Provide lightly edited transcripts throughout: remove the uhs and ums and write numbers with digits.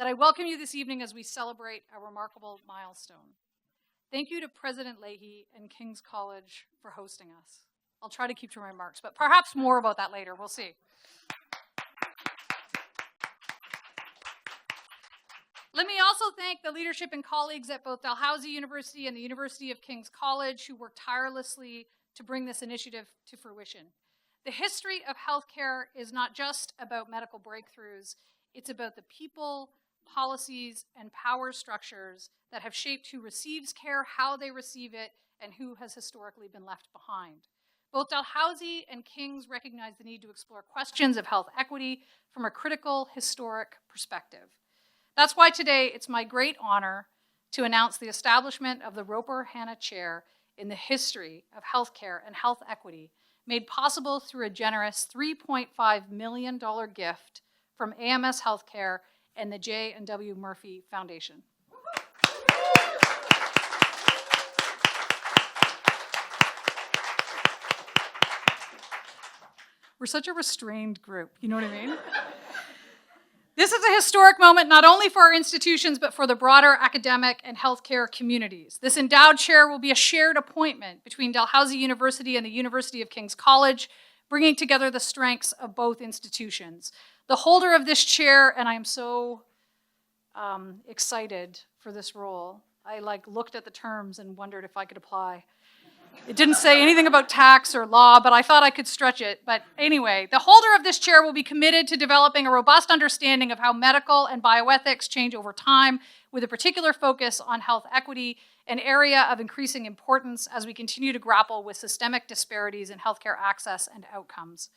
that I welcome you this evening as we celebrate a remarkable milestone. Thank you to President Lahey and King's College for hosting us. I'll try to keep to my remarks, but perhaps more about that later. We'll see. Let me also thank the leadership and colleagues at both Dalhousie University and the University of King's College who worked tirelessly to bring this initiative to fruition. The history of healthcare is not just about medical breakthroughs, it's about the people, policies, and power structures that have shaped who receives care, how they receive it, and who has historically been left behind. Both Dalhousie and King's recognize the need to explore questions of health equity from a critical, historic perspective. That's why today it's my great honor to announce the establishment of the Roper Hanna Chair in the history of healthcare and health equity, made possible through a generous $3.5 million gift from AMS Healthcare and the J&W Murphy Foundation. We're such a restrained group, you know what I mean? This is a historic moment not only for our institutions, but for the broader academic and healthcare communities. This endowed chair will be a shared appointment between Dalhousie University and the University of King's College, bringing together the strengths of both institutions. The holder of this chair, and I am so excited for this role, I looked at the terms and wondered if I could apply. It didn't say anything about tax or law, but I thought I could stretch it. But anyway, the holder of this chair will be committed to developing a robust understanding of how medical and bioethics change over time, with a particular focus on health equity, an area of increasing importance as we continue to grapple with systemic disparities in healthcare access and outcomes.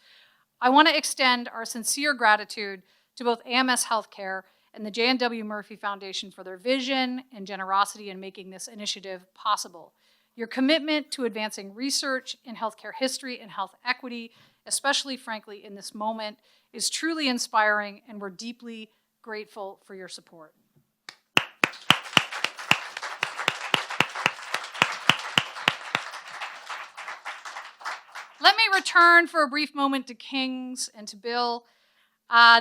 I want to extend our sincere gratitude to both AMS Healthcare and the J&W Murphy Foundation for their vision and generosity in making this initiative possible. Your commitment to advancing research in healthcare history and health equity, especially, frankly, in this moment, is truly inspiring, and we're deeply grateful for your support. Let me return for a brief moment to King's and to Bill.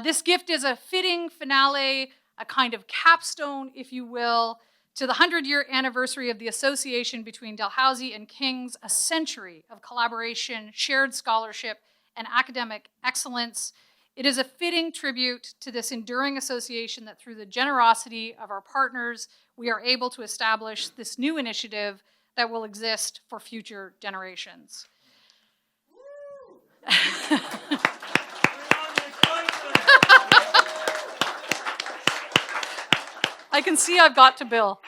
This gift is a fitting finale, a kind of capstone, if you will, to the 100-year anniversary of the association between Dalhousie and King's, a century of collaboration, shared scholarship, and academic excellence. It is a fitting tribute to this enduring association that through the generosity of our partners, we are able to establish this new initiative that will exist for future generations. I can see I've got to Bill.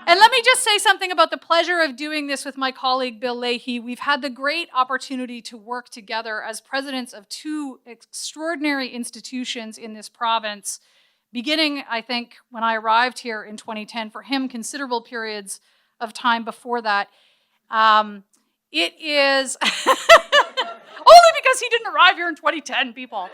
And let me just say something about the pleasure of doing this with my colleague, Bill Lahey. We've had the great opportunity to work together as presidents of two extraordinary institutions in this province, beginning, I think, when I arrived here in 2010, for him, considerable periods of time before that. It is, only because he didn't arrive here in 2010, people.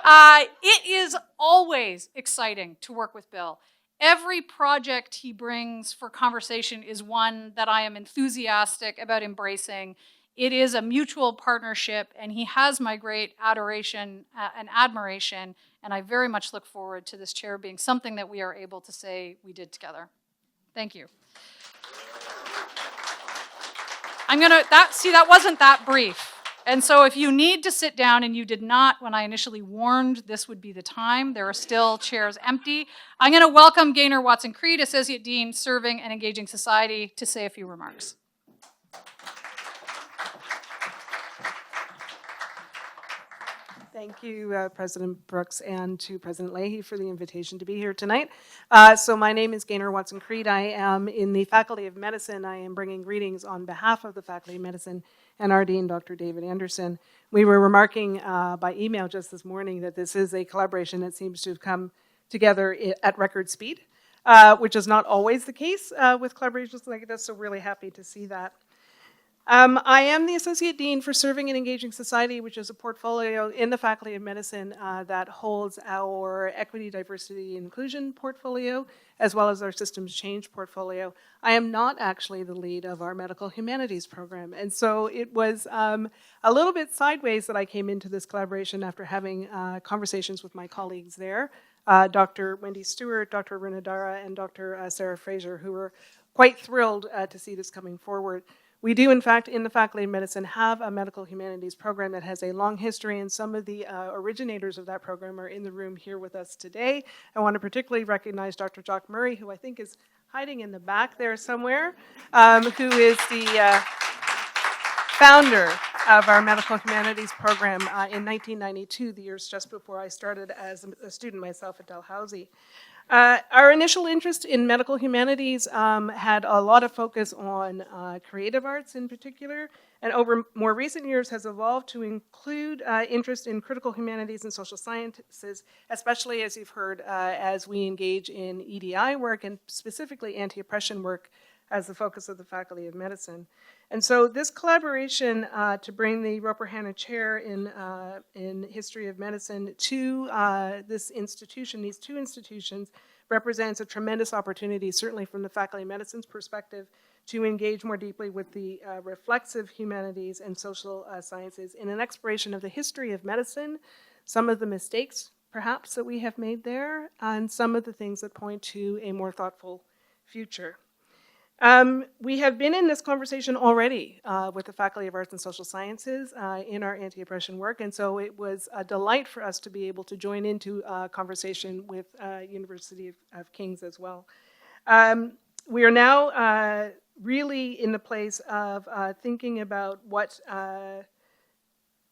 It is always exciting to work with Bill. Every project he brings for conversation is one that I am enthusiastic about embracing. It is a mutual partnership, and he has my great adoration and admiration, and I very much look forward to this chair being something that we are able to say we did together. Thank you. That wasn't that brief. And so if you need to sit down and you did not, when I initially warned this would be the time, there are still chairs empty. I'm going to welcome Gaynor Watson-Creed, Associate Dean, Serving and Engaging Society, to say a few remarks. Thank you, President Brooks, and to President Lahey for the invitation to be here tonight. So my name is Gaynor Watson-Creed. I am in the Faculty of Medicine. I am bringing greetings on behalf of the Faculty of Medicine and our Dean, Dr. David Anderson. We were remarking by email just this morning that this is a collaboration that seems to have come together at record speed, which is not always the case with collaborations like this, so really happy to see that. I am the Associate Dean for Serving and Engaging Society, which is a portfolio in the Faculty of Medicine that holds our Equity, Diversity, and Inclusion portfolio, as well as our Systems Change portfolio. I am not actually the lead of our Medical Humanities program, and so it was a little bit sideways that I came into this collaboration after having conversations with my colleagues there, Dr. Wendy Stewart, Dr. Runadara, and Dr. Sarah Fraser, who were quite thrilled to see this coming forward. We do, in fact, in the Faculty of Medicine, have a medical humanities program that has a long history, and some of the originators of that program are in the room here with us today. I want to particularly recognize Dr. Jock Murray, who I think is hiding in the back there somewhere, who is the founder of our medical humanities program in 1992, the years just before I started as a student myself at Dalhousie. Our initial interest in medical humanities had a lot of focus on creative arts in particular, and over more recent years has evolved to include interest in critical humanities and social sciences, especially as you've heard, as we engage in EDI work and specifically anti-oppression work as the focus of the Faculty of Medicine. And so this collaboration to bring the Roper Hanna Chair in History of Medicine to this institution, these two institutions, represents a tremendous opportunity, certainly from the Faculty of Medicine's perspective, to engage more deeply with the reflexive humanities and social sciences in an exploration of the history of medicine, some of the mistakes, perhaps, that we have made there, and some of the things that point to a more thoughtful future. We have been in this conversation already with the Faculty of Arts and Social Sciences in our anti-oppression work, and so it was a delight for us to be able to join into a conversation with University of Kings as well. We are now really in the place of thinking about what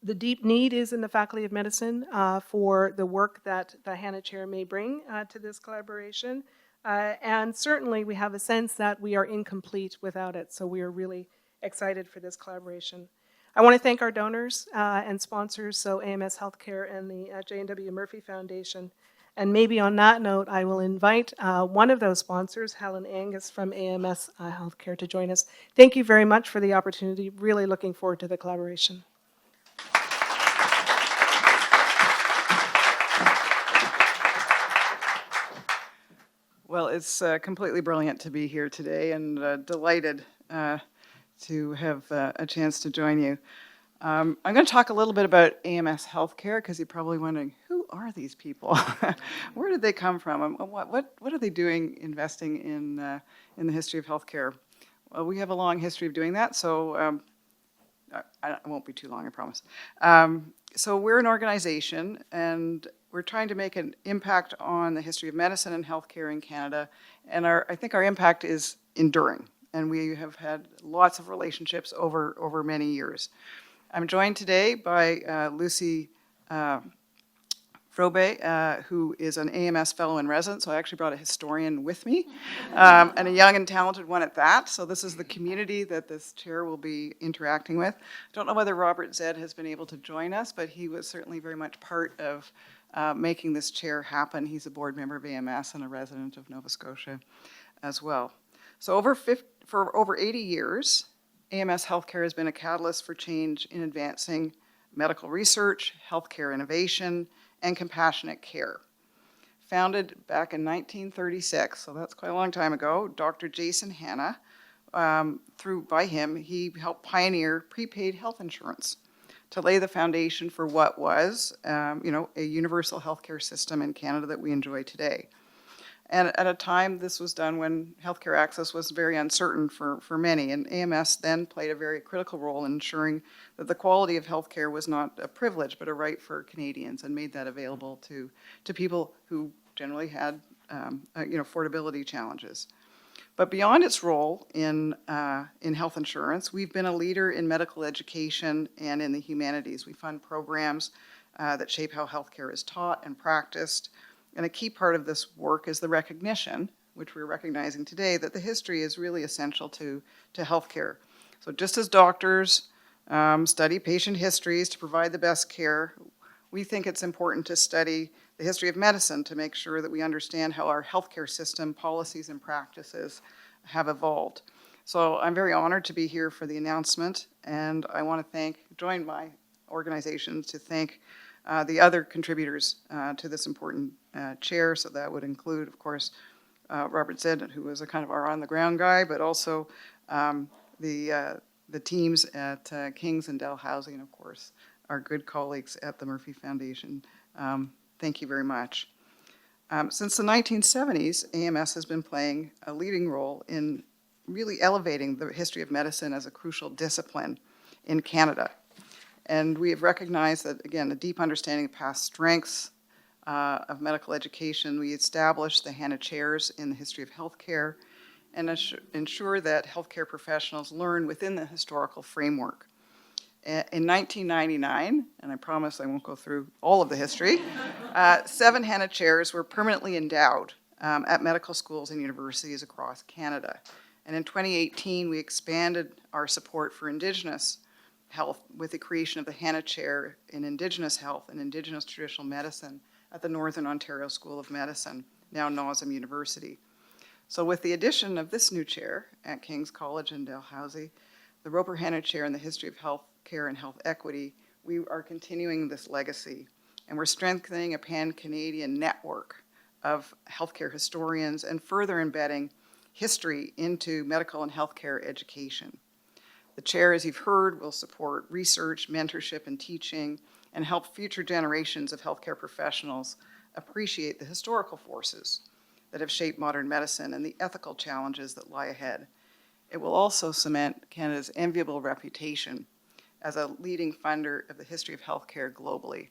the deep need is in the Faculty of Medicine for the work that the Hanna Chair may bring to this collaboration. And certainly we have a sense that we are incomplete without it, so we are really excited for this collaboration. I want to thank our donors and sponsors, so AMS Healthcare and the J&W Murphy Foundation. And maybe on that note, I will invite one of those sponsors, Helen Angus from AMS Healthcare, to join us. Thank you very much for the opportunity. Really looking forward to the collaboration. Well, it's completely brilliant to be here today, and delighted to have a chance to join you. I'm going to talk a little bit about AMS Healthcare, because you're probably wondering, who are these people? Where did they come from? What are they doing investing in the history of healthcare? Well, we have a long history of doing that, so I won't be too long, I promise. So we're an organization, and we're trying to make an impact on the history of medicine and healthcare in Canada, and I think our impact is enduring, and we have had lots of relationships over many years. I'm joined today by Lucy Frobe, who is an AMS Fellow in Residence, so I actually brought a historian with me, and a young and talented one at that. So this is the community that this chair will be interacting with. I don't know whether Robert Zed has been able to join us, but he was certainly very much part of making this chair happen. He's a board member of AMS and a resident of Nova Scotia as well. So for over 80 years, AMS Healthcare has been a catalyst for change in advancing medical research, healthcare innovation, and compassionate care. Founded back in 1936, so that's quite a long time ago, Dr. Jason Hanna, by him, he helped pioneer prepaid health insurance to lay the foundation for what was, a universal healthcare system in Canada that we enjoy today. And at a time, this was done when healthcare access was very uncertain for many, and AMS then played a very critical role in ensuring that the quality of healthcare was not a privilege, but a right for Canadians, and made that available to people who generally had, affordability challenges. But beyond its role in health insurance, we've been a leader in medical education and in the humanities. We fund programs that shape how healthcare is taught and practiced. And a key part of this work is the recognition, which we're recognizing today, that the history is really essential to healthcare. So just as doctors study patient histories to provide the best care, we think it's important to study the history of medicine to make sure that we understand how our healthcare system, policies, and practices have evolved. So I'm very honored to be here for the announcement, and I want to join my organization to thank the other contributors to this important chair. So that would include, of course, Robert Zed, who was a kind of our on-the-ground guy, but also the teams at King's and Dalhousie, and of course, our good colleagues at the Murphy Foundation. Thank you very much. Since the 1970s, AMS has been playing a leading role in really elevating the history of medicine as a crucial discipline in Canada. And we have recognized that, again, a deep understanding of past strengths of medical education. We established the Hannah Chairs in the history of healthcare and ensure that healthcare professionals learn within the historical framework. In 1999, and I promise I won't go through all of the history, 7 Hannah Chairs were permanently endowed at medical schools and universities across Canada. And in 2018, we expanded our support for Indigenous health with the creation of the Hannah Chair in Indigenous Health and Indigenous Traditional Medicine at the Northern Ontario School of Medicine, now Nauseam University. So with the addition of this new chair at King's College in Dalhousie, the Roper Hannah Chair in the History of Healthcare and Health Equity, we are continuing this legacy, and we're strengthening a pan-Canadian network of healthcare historians and further embedding history into medical and healthcare education. The chair, as you've heard, will support research, mentorship, and teaching, and help future generations of healthcare professionals appreciate the historical forces that have shaped modern medicine and the ethical challenges that lie ahead. It will also cement Canada's enviable reputation as a leading funder of the history of healthcare globally.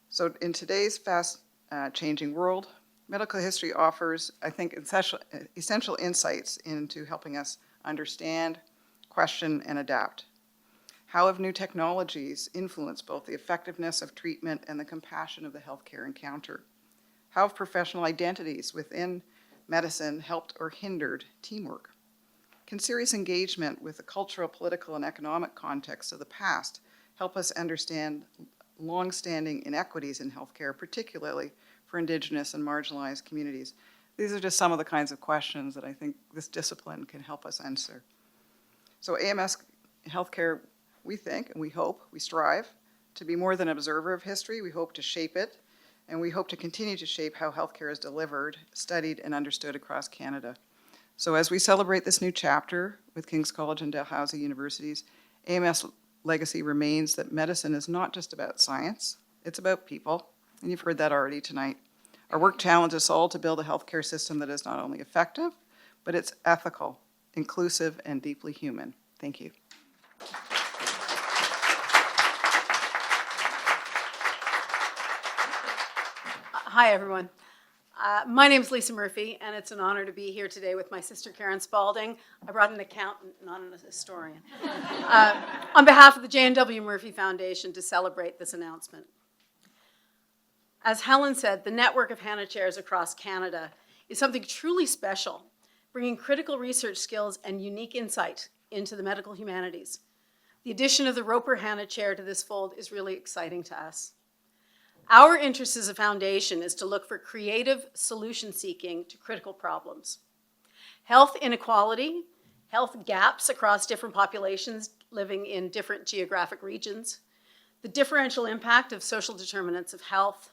So in today's fast-changing world, medical history offers, I think, essential insights into helping us understand, question, and adapt. How have new technologies influenced both the effectiveness of treatment and the compassion of the healthcare encounter? How have professional identities within medicine helped or hindered teamwork? Can serious engagement with the cultural, political, and economic context of the past help us understand long-standing inequities in healthcare, particularly for Indigenous and marginalized communities? These are just some of the kinds of questions that I think this discipline can help us answer. So AMS Healthcare, we think, and we hope, we strive to be more than an observer of history. We hope to shape it, and we hope to continue to shape how healthcare is delivered, studied, and understood across Canada. So as we celebrate this new chapter with King's College and Dalhousie Universities, AMS legacy remains that medicine is not just about science, it's about people, and you've heard that already tonight. Our work challenges us all to build a healthcare system that is not only effective, but it's ethical, inclusive, and deeply human. Thank you. Hi, everyone. My name is Lisa Murphy, and it's an honor to be here today with my sister, Karen Spalding. I brought an accountant, not an historian, on behalf of the J&W Murphy Foundation to celebrate this announcement. As Helen said, the network of Hannah Chairs across Canada is something truly special, bringing critical research skills and unique insight into the medical humanities. The addition of the Roper Hannah Chair to this fold is really exciting to us. Our interest as a foundation is to look for creative solution seeking to critical problems. Health inequality, health gaps across different populations living in different geographic regions, the differential impact of social determinants of health,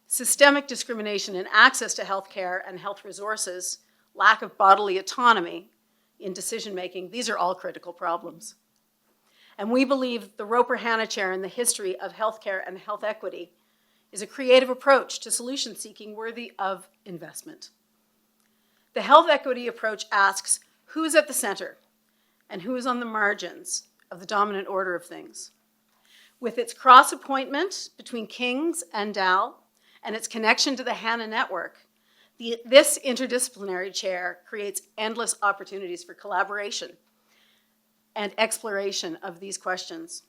systemic discrimination in access to health care and health resources, lack of bodily autonomy in decision-making, these are all critical problems. And we believe the Roper Hannah Chair in the history of healthcare and health equity is a creative approach to solution seeking worthy of investment. The health equity approach asks who is at the center and who is on the margins of the dominant order of things. With its cross-appointment between King's and Dal and its connection to the Hannah network, this interdisciplinary chair creates endless opportunities for collaboration and exploration of these questions.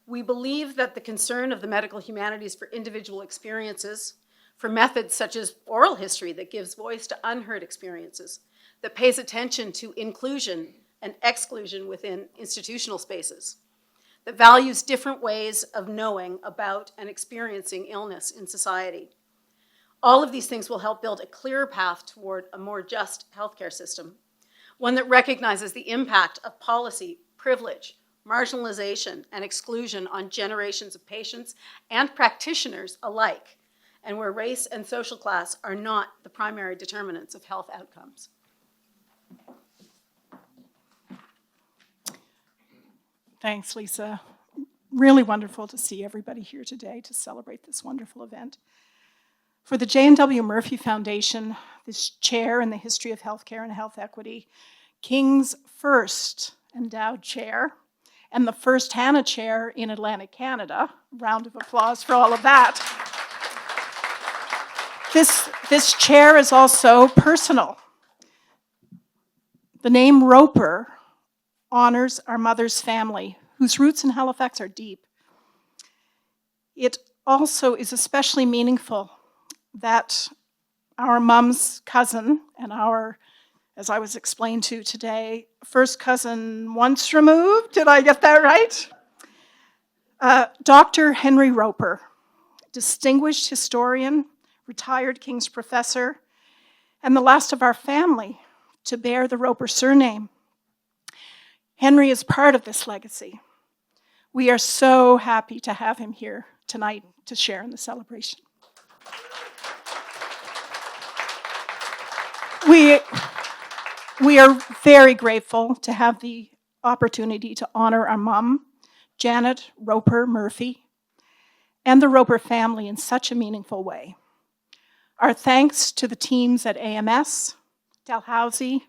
We believe that the concern of the medical humanities for individual experiences, for methods such as oral history that gives voice to unheard experiences, that pays attention to inclusion and exclusion within institutional spaces, that values different ways of knowing about and experiencing illness in society. All of these things will help build a clearer path toward a more just healthcare system, one that recognizes the impact of policy, privilege, marginalization, and exclusion on generations of patients and practitioners alike, and where race and social class are not the primary determinants of health outcomes. Thanks, Lisa. Really wonderful to see everybody here today to celebrate this wonderful event. For the J&W Murphy Foundation, this chair in the history of healthcare and health equity, King's first endowed chair, and the first Hannah Chair in Atlantic Canada. Round of applause for all of that. This chair is also personal. The name Roper honors our mother's family, whose roots in Halifax are deep. It also is especially meaningful that our mom's cousin and our, as I was explained to today, first cousin once removed, did I get that right? Dr. Henry Roper, distinguished historian, retired King's professor, and the last of our family to bear the Roper surname. Henry is part of this legacy. We are so happy to have him here tonight to share in the celebration. We are very grateful to have the opportunity to honor our mom, Janet Roper Murphy, and the Roper family in such a meaningful way. Our thanks to the teams at AMS, Dalhousie,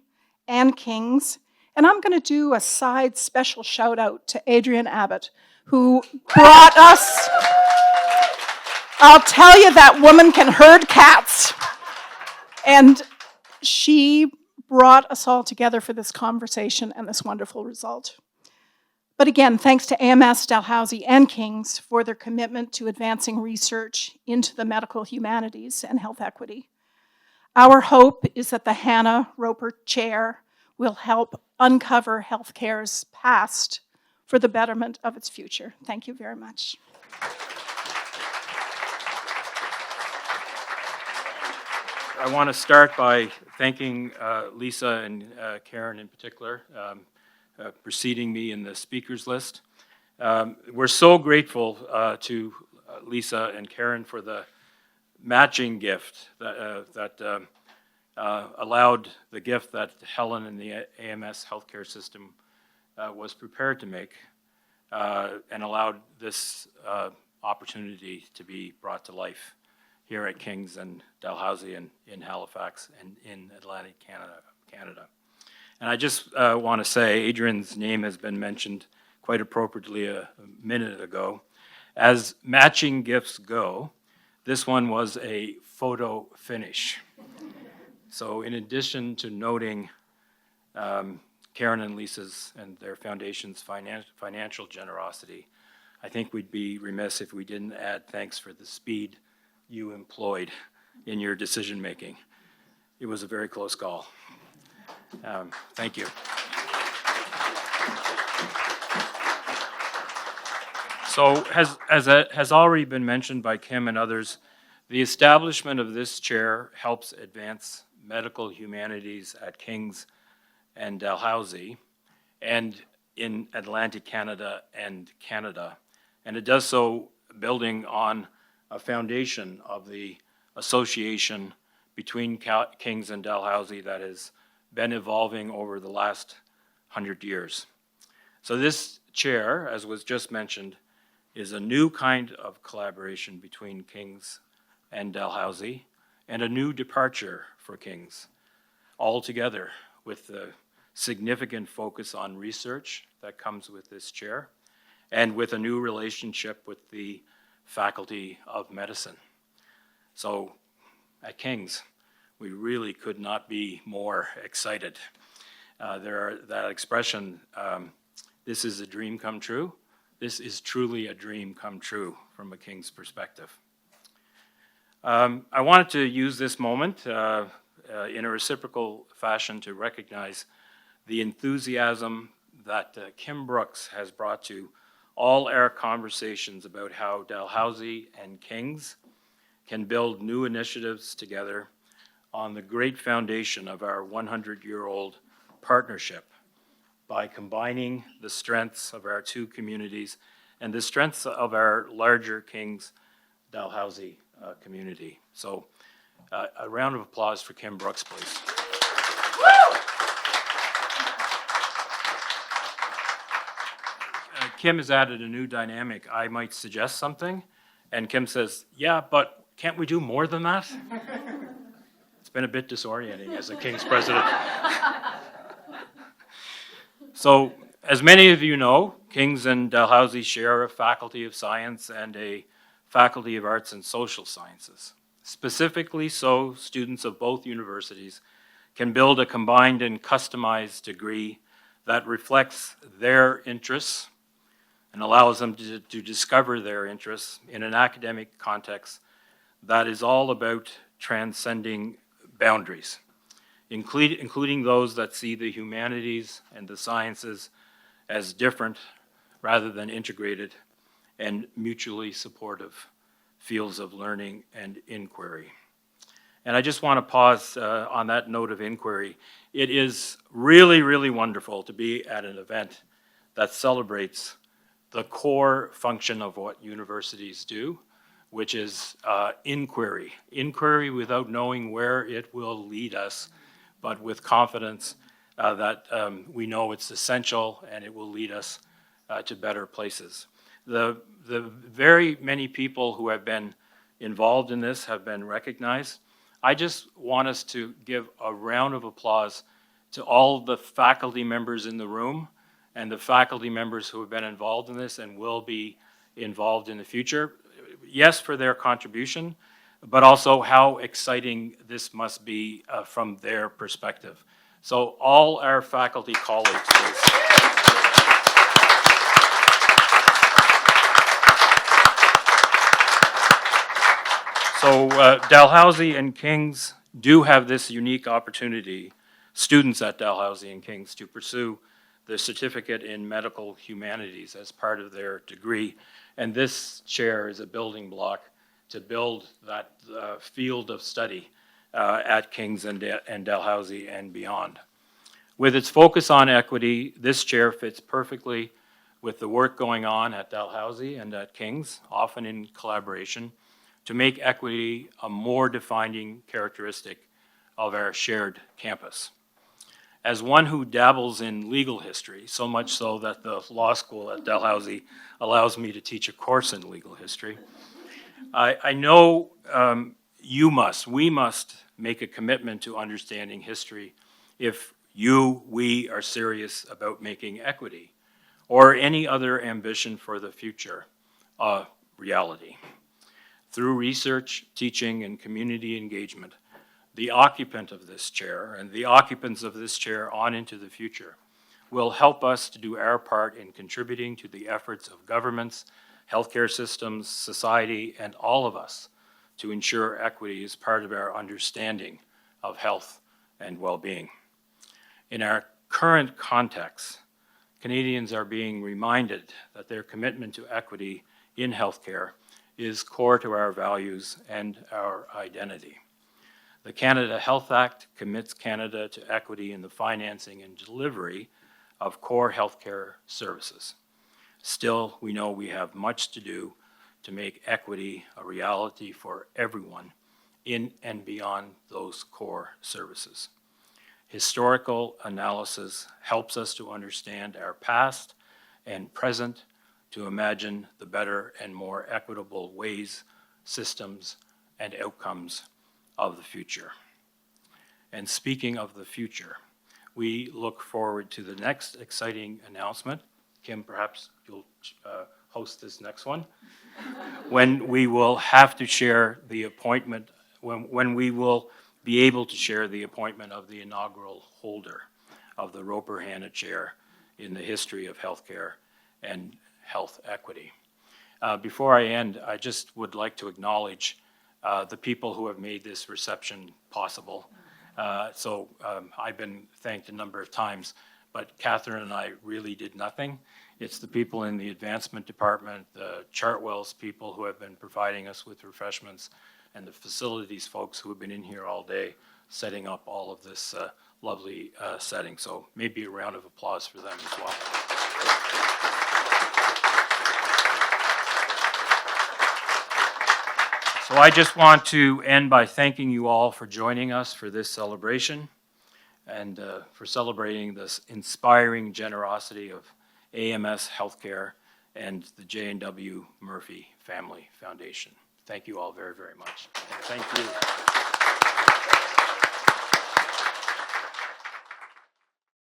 and King's. And I'm going to do a side special shout out to Adrienne Abbott, who brought us, I'll tell you, that woman can herd cats. And she brought us all together for this conversation and this wonderful result. But again, thanks to AMS, Dalhousie, and King's for their commitment to advancing research into the medical humanities and health equity. Our hope is that the Hannah Roper Chair will help uncover healthcare's past for the betterment of its future. Thank you very much. I want to start by thanking Lisa and Karen in particular, preceding me in the speakers list. We're so grateful to Lisa and Karen for the matching gift that allowed the gift that Helen and the AMS healthcare system was prepared to make and allowed this opportunity to be brought to life here at King's and Dalhousie and in Halifax and in Atlantic Canada. And I just want to say, Adrienne's name has been mentioned quite appropriately a minute ago. As matching gifts go, this one was a photo finish. So in addition to noting Karen and Lisa's and their foundation's financial generosity, I think we'd be remiss if we didn't add thanks for the speed you employed in your decision making. It was a very close call. Thank you. So as has already been mentioned by Kim and others, the establishment of this chair helps advance medical humanities at King's and Dalhousie and in Atlantic Canada and Canada. And it does so building on a foundation of the association between King's and Dalhousie that has been evolving over the last 100 years. So this chair, as was just mentioned, is a new kind of collaboration between King's and Dalhousie and a new departure for King's, all together with the significant focus on research that comes with this chair and with a new relationship with the Faculty of Medicine. So at King's, we really could not be more excited. That expression, this is a dream come true. This is truly a dream come true from a King's perspective. I wanted to use this moment in a reciprocal fashion to recognize the enthusiasm that Kim Brooks has brought to all our conversations about how Dalhousie and King's can build new initiatives together on the great foundation of our 100-year-old partnership by combining the strengths of our two communities and the strengths of our larger Kings Dalhousie community. So a round of applause for Kim Brooks, please. Kim has added a new dynamic. I might suggest something, and Kim says, yeah, but can't we do more than that? It's been a bit disorienting as a King's president. So, as many of you know, Kings and Dalhousie share a Faculty of Science and a Faculty of Arts and Social Sciences. Specifically so, students of both universities can build a combined and customized degree that reflects their interests and allows them to discover their interests in an academic context that is all about transcending boundaries, including those that see the humanities and the sciences as different rather than integrated and mutually supportive fields of learning and inquiry. And I just want to pause on that note of inquiry. It is really, really wonderful to be at an event that celebrates the core function of what universities do, which is inquiry. Inquiry without knowing where it will lead us, but with confidence that we know it's essential and it will lead us to better places. The very many people who have been involved in this have been recognized. I just want us to give a round of applause to all the faculty members in the room and the faculty members who have been involved in this and will be involved in the future. Yes, for their contribution, but also how exciting this must be from their perspective. So all our faculty colleagues, please. So Dalhousie and Kings do have this unique opportunity, students at Dalhousie and Kings, to pursue the certificate in medical humanities as part of their degree. And this chair is a building block to build that field of study at Kings and Dalhousie and beyond. With its focus on equity, this chair fits perfectly with the work going on at Dalhousie and at Kings, often in collaboration, to make equity a more defining characteristic of our shared campus. As one who dabbles in legal history, so much so that the law school at Dalhousie allows me to teach a course in legal history, I know we must make a commitment to understanding history if we are serious about making equity or any other ambition for the future a reality. Through research, teaching, and community engagement, the occupant of this chair and the occupants of this chair on into the future will help us to do our part in contributing to the efforts of governments, healthcare systems, society, and all of us to ensure equity is part of our understanding of health and well-being. In our current context, Canadians are being reminded that their commitment to equity in healthcare is core to our values and our identity. The Canada Health Act commits Canada to equity in the financing and delivery of core healthcare services. Still, we know we have much to do to make equity a reality for everyone in and beyond those core services. Historical analysis helps us to understand our past and present, to imagine the better and more equitable ways, systems, and outcomes of the future. And speaking of the future, we look forward to the next exciting announcement. Kim, perhaps you'll host this next one, when we will have to share the appointment, when we will be able to share the appointment of the inaugural holder of the Roper Hanna Chair in the history of healthcare and health equity. Before I end, I just would like to acknowledge the people who have made this reception possible. I've been thanked a number of times, but Catherine and I really did nothing. It's the people in the advancement department, the Chartwell's people who have been providing us with refreshments, and the facilities folks who have been in here all day setting up all of this lovely setting. So maybe a round of applause for them as well. So I just want to end by thanking you all for joining us for this celebration and for celebrating this inspiring generosity of AMS Healthcare and the J&W Murphy Family Foundation. Thank you all very, very much. And thank you.